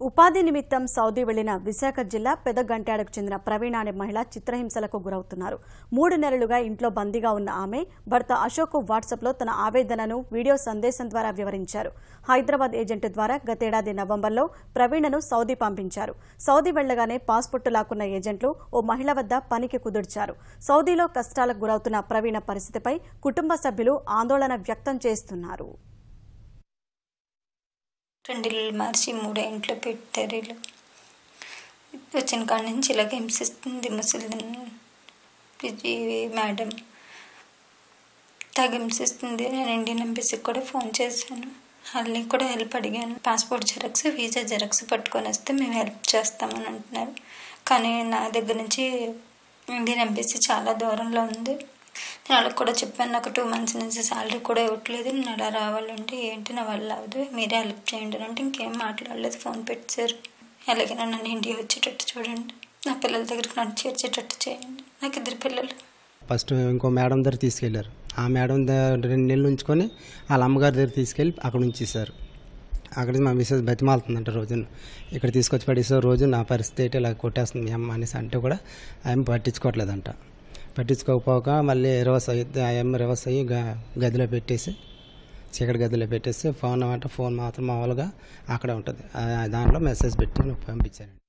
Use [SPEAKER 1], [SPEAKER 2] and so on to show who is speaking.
[SPEAKER 1] ఉపాధి నిమిత్తం సౌదీ వెళ్లిన విశాఖ జిల్లా పెదగంట్యాడకు చెందిన ప్రవీణ అనే మహిళ చిత్రహింసలకు గురవుతున్నారు. 3 నెలలుగా ఇంట్లో బందీగా ఉన్న ఆమె భర్త అశోక్ వాట్సాప్లో తన ఆవేదనను వీడియో సందేశం ద్వారా వివరించారు. హైదరాబాద్ ఏజెంట్ ద్వారా గతేడాది నవంబర్లో ప్రవీణను సౌదీ పంపించారు. సౌదీ వెళ్లగానే పాస్పోర్టు లాక్కున్న ఏజెంట్లు ఓ మహిళ వద్ద పనికి కుదుర్చారు. సౌదీలో కష్టాలకు గురవుతున్న ప్రవీణ పరిస్థితిపై కుటుంబ సభ్యులు ఆందోళన వ్యక్తం చేస్తున్నారు.
[SPEAKER 2] 2 మార్చి 3 ఇంట్లో పెట్టారు. వచ్చిన కాడి నుంచి ఇలాగ హింసిస్తుంది ముసలి మేడం, హింసిస్తుంది. నేను ఇండియన్ ఎంబసీకి కూడా ఫోన్ చేశాను, వాళ్ళని కూడా హెల్ప్ అడిగాను. పాస్పోర్ట్ జెరాక్స్, వీసా జెరాక్స్ పట్టుకొని వస్తే మేము హెల్ప్ చేస్తామని అంటున్నారు. కానీ నా దగ్గర నుంచి ఇండియన్ ఎంబసీ చాలా దూరంలో ఉంది. నేను వాళ్ళకి కూడా చెప్పాను, నాకు 2 మంత్స్ నుంచి శాలరీ కూడా ఇవ్వట్లేదు, నేను అలా రావాలంటే ఏంటి నా వల్ల అవ్వదు, మీరే హెల్ప్ చేయండి అంటే ఇంకేం మాట్లాడలేదు. ఫోన్ పెట్టారు. ఎలాగైనా నన్ను ఇండియా వచ్చేటట్టు చూడండి, నా పిల్లల దగ్గరికి నన్ను చేర్చేటట్టు చేయండి. నాకు 2 పిల్లలు.
[SPEAKER 3] ఫస్ట్ ఇంకో మేడం దగ్గర తీసుకెళ్లారు. ఆ మేడం 2 నెలలు ఉంచుకొని వాళ్ళ అమ్మగారి దగ్గర తీసుకెళ్ళి అక్కడ ఉంచేశారు. అక్కడ మా మిస్సెస్ బతిమాలుతుందంట, రోజున ఇక్కడ తీసుకొచ్చి పడేసారు. రోజు నా పరిస్థితి ఏంటి ఇలా కొట్టేస్తుంది మీ అమ్మ అనేసి అంటే కూడా ఆమె పట్టించుకోవట్లేదంట. పట్టించుకోకపోక మళ్ళీ రివర్స్ అయ్యి గదిలో పెట్టేసి, చీకటి గదిలో పెట్టేసి ఫోన్ మాత్రం మామూలుగా అక్కడే ఉంటుంది. దాంట్లో మెసేజ్ పెట్టి పంపించారండి.